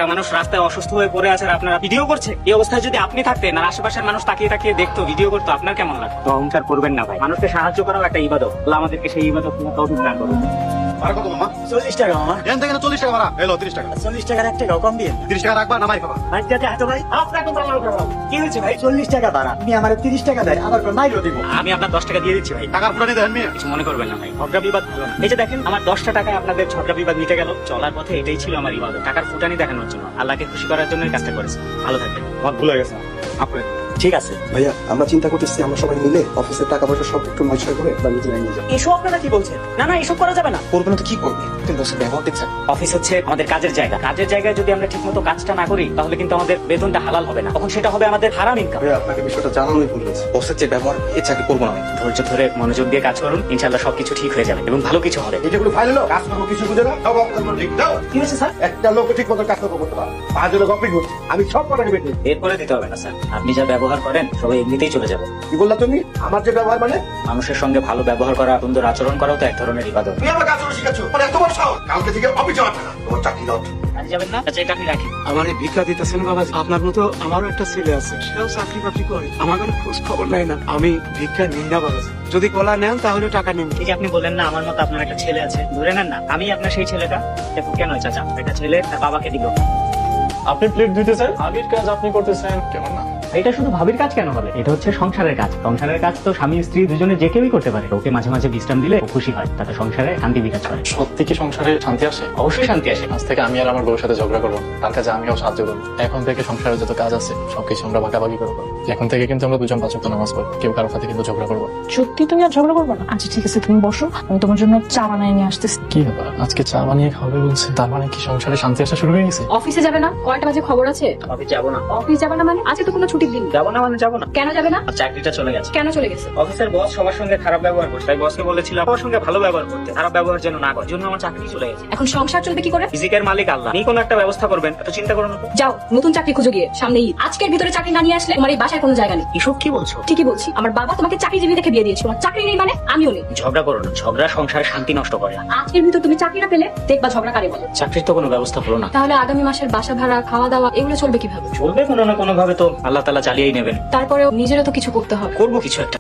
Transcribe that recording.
একটা মানুষ রাস্তায় অসুস্থ হয়ে পড়ে আছে আর আপনারা ভিডিও করছে। এই অবস্থায় যদি আপনি থাকতেন আর আশেপাশের মানুষ তাকিয়ে তাকিয়ে দেখতো, ভিডিও করতো, আপনার কেমন লাগতো? অহংকার করবেন না ভাই, মানুষকে সাহায্য করাও একটা ইবাদত। আল্লাহ আমাদেরকে সেই ইবাদত তৌফিক দান করুন। ভাড়া কত মামা? 40 টাকা মামা। এখান থেকে 40 টাকা ভাড়া। এলো 30 টাকা। 40 টাকার 1 টাকাও কম দিয়ে 30 টাকা রাখবা না মাই খাবা? ভাই যাতে হাঁটো ভাই। আপনাকে তো আমার উপর কি হয়েছে ভাই? 40 টাকা ভাড়া, তুমি আমার 30 টাকা দেয়, আবার মাইরও দিব। আমি আপনার 10 টাকা দিয়ে দিচ্ছি ভাই, টাকার ফুটানি দেন মিয়া। কিছু মনে করবেন না ভাই, ঝগড়া বিবাদ ভালো না। এই যে দেখেন আমার 10টা টাকায় আপনাদের ঝগড়া বিবাদ মিটে গেল। চলার পথে এটাই ছিল আমার ইবাদত, টাকার ফুটানি দেখানোর জন্য, আল্লাহকে খুশি করার জন্য এই কাজটা করেছি। ভালো থাকবেন। আমার ভুলে গেছে আপনি। ঠিক আছে ভাইয়া আমরা চিন্তা করতেছি আমরা সবাই মিলে অফিসের টাকা পয়সা সব একটু নয়ছয় করে বা নিজেরাই নিয়ে যাবো। এসব আপনারা কি বলছেন? না না, এসব করা যাবে না। করবে না তো কি করবে? কিন্তু বসে ব্যবহার দেখছেন। অফিস হচ্ছে আমাদের কাজের জায়গা, কাজের জায়গায় যদি আমরা ঠিকমতো কাজটা না করি তাহলে কিন্তু আমাদের বেতনটা হালাল হবে না, তখন সেটা হবে আমাদের হারাম ইনকাম। ভাইয়া আপনাকে বিষয়টা জানানোই ভুল হয়েছে। বসের যে ব্যবহার এই চাকরি করবো না আমি। ধৈর্য ধরে মনোযোগ দিয়ে কাজ করুন, ইনশাআল্লাহ সবকিছু ঠিক হয়ে যাবে এবং ভালো কিছু হবে। যেগুলো ফাইল হলো কাজ করবো কিছু বুঝে না। সব আপনার ঠিক দাও। কি হয়েছে স্যার? একটা লোক ঠিক মতো কাজ করতে পারে। 5 লোক অফিস করছে। আমি সব কটা বেটে। এরপরে দিতে হবে না স্যার, আপনি যা ব্যবহার করেন সবাই এমনিতেই চলে যাবে। কি বললা তুমি? আমার যে ব্যবহার মানে? মানুষের সঙ্গে ভালো ব্যবহার করা, সুন্দর আচরণ করাও তো এক ধরনের ইবাদত। তুমি আমার কাজ করে শিখাচ্ছ। মানে এত বড় সাহস। কালকে থেকে অফিস যাওয়ার না। তোমার চাকরি দাও। কাজে যাবেন না? আচ্ছা এটা আপনি রাখেন। আমার এই ভিক্ষা দিতেছেন বাবা, আপনার মতো আমারও একটা ছেলে আছে, সেও চাকরি বাকরি করে, আমার কোনো খোঁজ খবর নাই না। আমি ভিক্ষা নিই না বাবা, যদি কলা নেন তাহলে টাকা নিন। ঠিক আপনি বললেন না আমার মতো আপনার একটা ছেলে আছে, ধরে নেন না আমি আপনার সেই ছেলেটা। দেখুন কেন চাচা, একটা ছেলে তার বাবাকে দিল। আপনি প্লেট দিতেছেন, আগের কাজ আপনি করতেছেন, কেমন না? এটা শুধু ভাবির কাজ কেন হবে? এটা হচ্ছে সংসারের কাজ। সংসারের কাজ তো স্বামী স্ত্রী দুজনে যে কেউই করতে পারে। ওকে মাঝে মাঝে বিশ্রাম দিলে ও খুশি হয়, তাতে সংসারে শান্তি বিরাজ করে। সত্যি কি সংসারে শান্তি আসে? অবশ্যই শান্তি আসে। আজ থেকে আমি আর আমার বউর সাথে ঝগড়া করবো, তার কাছে আমিও সাহায্য করবো। এখন থেকে সংসারে যত কাজ আছে সবকিছু আমরা ভাগাভাগি করবো। এখন থেকে কিন্তু আমরা দুজন 5 ওয়াক্ত নামাজ পড়বো, কেউ কারোর সাথে কিন্তু ঝগড়া করবো। সত্যি তুমি আর ঝগড়া করবে না? আচ্ছা ঠিক আছে, তুমি বসো, আমি তোমার জন্য চা বানিয়ে নিয়ে আসতেছি। কি ব্যাপার, আজকে চা বানিয়ে খাবে বলছে, তার মানে কি সংসারে শান্তি আসা শুরু হয়ে গেছে? অফিসে যাবে না? কয়টা বাজে খবর আছে? অফিস যাবো না। অফিস যাবে না মানে? আজকে তো কোনো ছুটির দিন। যাবো না মানে যাবো না। কেন যাবে না? আর চাকরিটা চলে গেছে। কেন চলে গেছে? অফিসের বস সবার সঙ্গে খারাপ ব্যবহার করছে, তাই বসকে বলেছিলাম সবার সঙ্গে ভালো ব্যবহার করতে, খারাপ ব্যবহার যেন না করে। জন্য আমার চাকরি চলে গেছে। এখন সংসার চলবে কি করে? ফিজিকের মালিক আল্লাহ, আপনি কোনো একটা ব্যবস্থা করবেন, এত চিন্তা করুন না। যাও নতুন চাকরি খুঁজে গিয়ে, সামনে ঈদ। আজকের ভিতরে চাকরি না নিয়ে আসলে তোমার এই বাসায় কোনো জায়গা নেই। এসব কি বলছো? ঠিকই বলছি, আমার বাবা তোমাকে চাকরিজীবী দেখে বিয়ে দিয়েছে, তোমার চাকরি নেই মানে আমিও নেই। ঝগড়া করো না, ঝগড়া সংসারে শান্তি নষ্ট করে। আজকের ভিতর তুমি চাকরি না পেলে দেখবা ঝগড়া কারে বলে। চাকরির তো কোনো ব্যবস্থা হলো না, তাহলে আগামী মাসের বাসা ভাড়া, খাওয়া দাওয়া এগুলো চলবে কিভাবে? চলবে কোনো না কোনো ভাবে, তো আল্লাহ তাআলা চালিয়েই নেবেন। তারপরেও নিজেরও তো কিছু করতে হবে। করবো কিছু একটা।